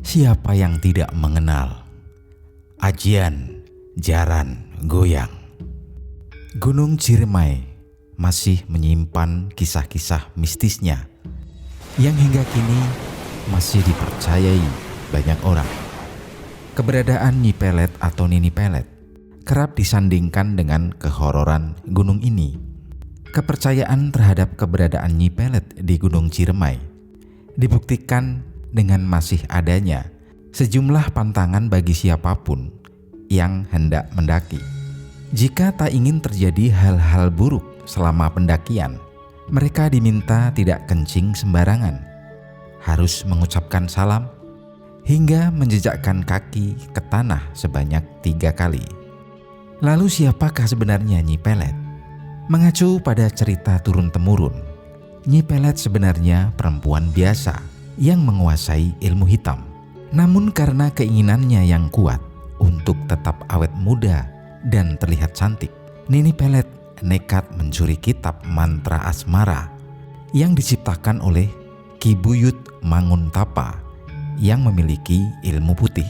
Siapa yang tidak mengenal Ajian Jaran Goyang? Gunung Ciremai masih menyimpan kisah-kisah mistisnya yang hingga kini masih dipercayai banyak orang. Keberadaan Nyi Pelet atau Nini Pelet kerap disandingkan dengan kehororan gunung ini. Kepercayaan terhadap keberadaan Nyi Pelet di Gunung Ciremai dibuktikan dengan masih adanya sejumlah pantangan bagi siapapun yang hendak mendaki. Jika tak ingin terjadi hal-hal buruk selama pendakian, mereka diminta tidak kencing sembarangan, harus mengucapkan salam, hingga menjejakkan kaki ke tanah sebanyak 3 kali. Lalu siapakah sebenarnya Nyi Pelet? Mengacu pada cerita turun-temurun, Nyi Pelet sebenarnya perempuan biasa yang menguasai ilmu hitam. Namun karena keinginannya yang kuat untuk tetap awet muda dan terlihat cantik, Nini Pelet nekat mencuri kitab mantra asmara yang diciptakan oleh Ki Buyut Manguntapa yang memiliki ilmu putih.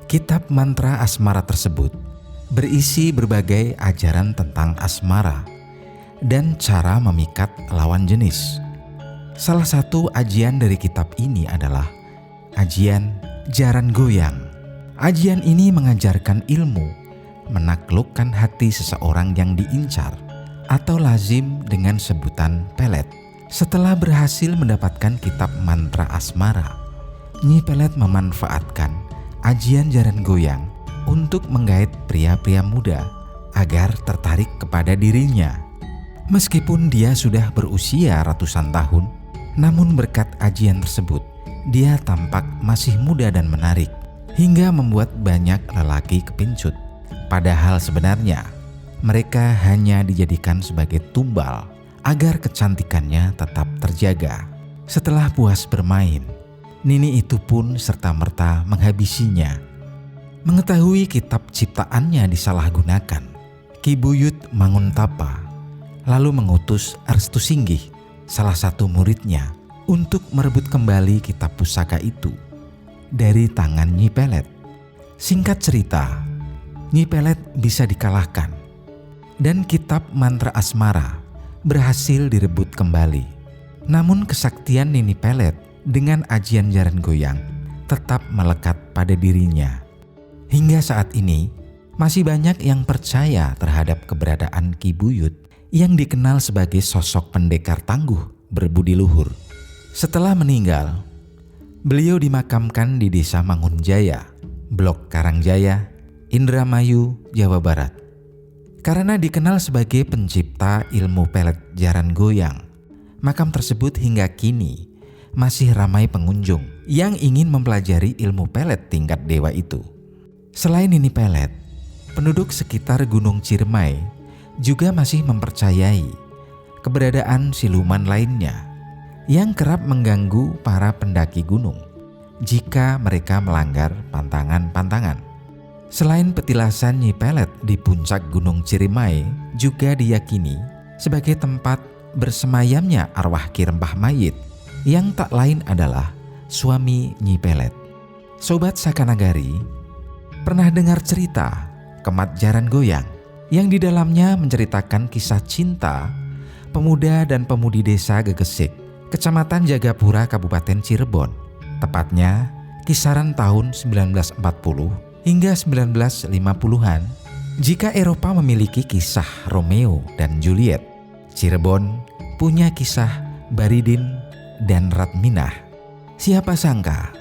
Kitab mantra asmara tersebut berisi berbagai ajaran tentang asmara dan cara memikat lawan jenis. Salah satu ajian dari kitab ini adalah Ajian Jaran Goyang. Ajian ini mengajarkan ilmu menaklukkan hati seseorang yang diincar atau lazim dengan sebutan pelet. Setelah berhasil mendapatkan kitab mantra asmara, Nyi Pelet memanfaatkan Ajian Jaran Goyang untuk menggait pria-pria muda agar tertarik kepada dirinya. Meskipun dia sudah berusia ratusan tahun, namun berkat ajian tersebut, dia tampak masih muda dan menarik, hingga membuat banyak lelaki kepincut. Padahal sebenarnya, mereka hanya dijadikan sebagai tumbal agar kecantikannya tetap terjaga. Setelah puas bermain, Nini itu pun serta-merta menghabisinya. Mengetahui kitab ciptaannya disalahgunakan, Ki Buyut Manguntapa lalu mengutus Arstusinggih, salah satu muridnya, untuk merebut kembali kitab pusaka itu dari tangan Nyi Pelet. Singkat cerita, Nyi Pelet bisa dikalahkan dan kitab mantra asmara berhasil direbut kembali. Namun kesaktian Nini Pelet dengan ajian jaran goyang tetap melekat pada dirinya. Hingga saat ini masih banyak yang percaya terhadap keberadaan Ki Buyut yang dikenal sebagai sosok pendekar tangguh berbudi luhur. Setelah meninggal, beliau dimakamkan di Desa Mangunjaya, Blok Karangjaya, Indramayu, Jawa Barat. Karena dikenal sebagai pencipta ilmu pelet jaran goyang, makam tersebut hingga kini masih ramai pengunjung yang ingin mempelajari ilmu pelet tingkat dewa itu. Selain Nini Pelet, penduduk sekitar Gunung Ciremai juga masih mempercayai keberadaan siluman lainnya yang kerap mengganggu para pendaki gunung jika mereka melanggar pantangan-pantangan. Selain petilasan Nyi Pelet di puncak Gunung Ciremai juga diyakini sebagai tempat bersemayamnya arwah Ki Rempah Mayit yang tak lain adalah suami Nyi Pelet. Sobat Sakanagari, pernah dengar cerita Kemat Jaran Goyang yang di dalamnya menceritakan kisah cinta pemuda dan pemudi desa Gegesik, Kecamatan Jagapura, Kabupaten Cirebon, tepatnya kisaran tahun 1940 hingga 1950-an. Jika Eropa memiliki kisah Romeo dan Juliet, Cirebon punya kisah Baridin dan Ratminah. Siapa sangka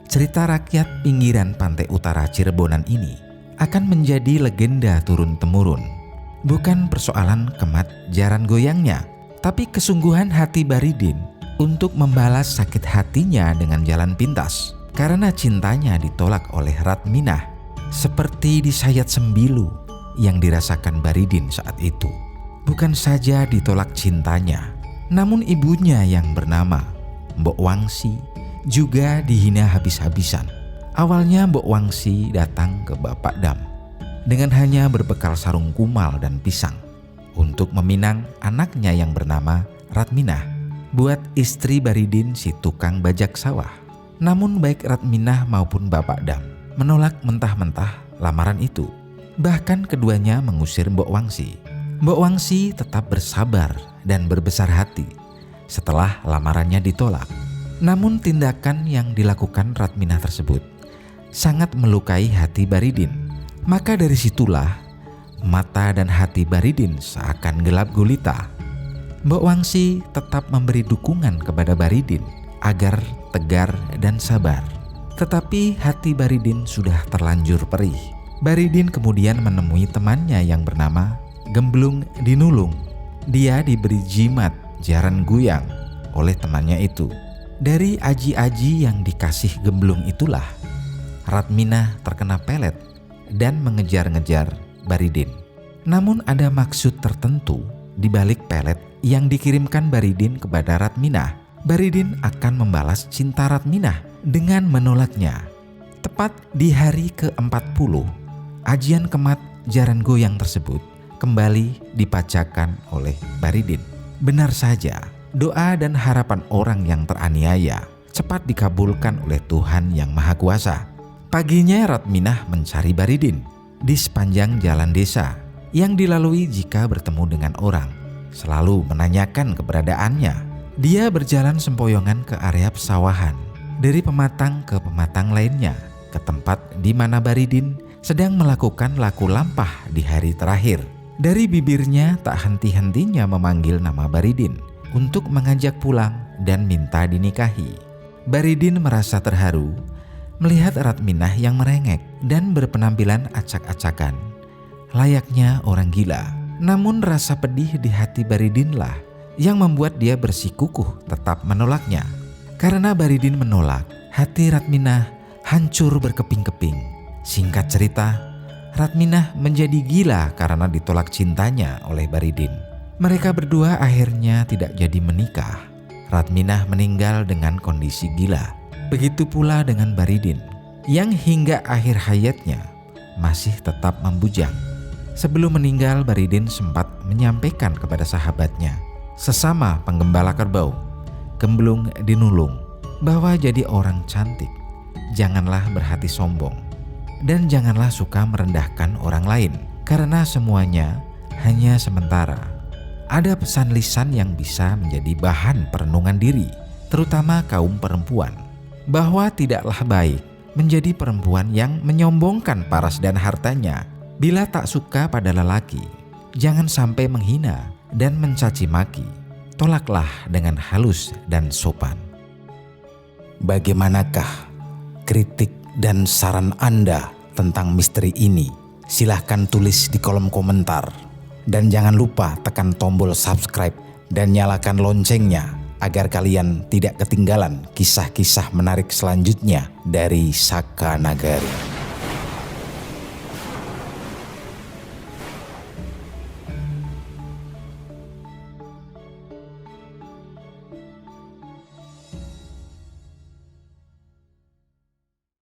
cerita rakyat pinggiran pantai utara Cirebonan ini akan menjadi legenda turun-temurun. Bukan persoalan kemat jaran goyangnya, tapi kesungguhan hati Baridin untuk membalas sakit hatinya dengan jalan pintas karena cintanya ditolak oleh Ratminah, seperti disayat sembilu yang dirasakan Baridin saat itu. Bukan saja ditolak cintanya, namun ibunya yang bernama Mbok Wangsi juga dihina habis-habisan. Awalnya Mbok Wangsi datang ke Bapak Dam dengan hanya berbekal sarung kumal dan pisang untuk meminang anaknya yang bernama Ratminah buat istri Baridin si tukang bajak sawah. Namun baik Ratminah maupun Bapak Dam menolak mentah-mentah lamaran itu. Bahkan keduanya mengusir Mbok Wangsi. Mbok Wangsi tetap bersabar dan berbesar hati setelah lamarannya ditolak. Namun tindakan yang dilakukan Ratminah tersebut sangat melukai hati Baridin. Maka dari situlah mata dan hati Baridin seakan gelap gulita. Mbok Wangsi tetap memberi dukungan kepada Baridin agar tegar dan sabar. Tetapi hati Baridin sudah terlanjur perih. Baridin kemudian menemui temannya yang bernama Gemblung Dinulung. Dia diberi jimat jaran guyang oleh temannya itu. Dari aji-aji yang dikasih Gemblung itulah Ratminah terkena pelet dan mengejar-ngejar Baridin. Namun ada maksud tertentu di balik pelet yang dikirimkan Baridin kepada Ratminah. Baridin akan membalas cinta Ratminah dengan menolaknya. Tepat di hari ke-40, ajian kemat jaran goyang tersebut kembali dibacakan oleh Baridin. Benar saja, doa dan harapan orang yang teraniaya cepat dikabulkan oleh Tuhan yang Maha Kuasa. Paginya Ratminah mencari Baridin di sepanjang jalan desa yang dilalui jika bertemu dengan orang, selalu menanyakan keberadaannya. Dia berjalan sempoyongan ke area pesawahan, dari pematang ke pematang lainnya, ke tempat di mana Baridin sedang melakukan laku lampah di hari terakhir. Dari bibirnya tak henti-hentinya memanggil nama Baridin untuk mengajak pulang dan minta dinikahi. Baridin merasa terharu melihat Ratminah yang merengek dan berpenampilan acak-acakan, layaknya orang gila. Namun rasa pedih di hati Baridinlah yang membuat dia bersikukuh tetap menolaknya. Karena Baridin menolak, hati Ratminah hancur berkeping-keping. Singkat cerita, Ratminah menjadi gila karena ditolak cintanya oleh Baridin. Mereka berdua akhirnya tidak jadi menikah. Ratminah meninggal dengan kondisi gila. Begitu pula dengan Baridin, yang hingga akhir hayatnya masih tetap membujang. Sebelum meninggal, Baridin sempat menyampaikan kepada sahabatnya, sesama penggembala kerbau, Gemblung Dinulung, bahwa jadi orang cantik janganlah berhati sombong dan janganlah suka merendahkan orang lain, karena semuanya hanya sementara. Ada pesan lisan yang bisa menjadi bahan perenungan diri, terutama kaum perempuan, bahwa tidaklah baik menjadi perempuan yang menyombongkan paras dan hartanya. Bila tak suka pada lelaki, jangan sampai menghina dan mencaci maki. Tolaklah dengan halus dan sopan. Bagaimanakah kritik dan saran Anda tentang misteri ini? Silahkan tulis di kolom komentar. Dan jangan lupa tekan tombol subscribe dan nyalakan loncengnya agar kalian tidak ketinggalan kisah-kisah menarik selanjutnya dari Saka Nagari.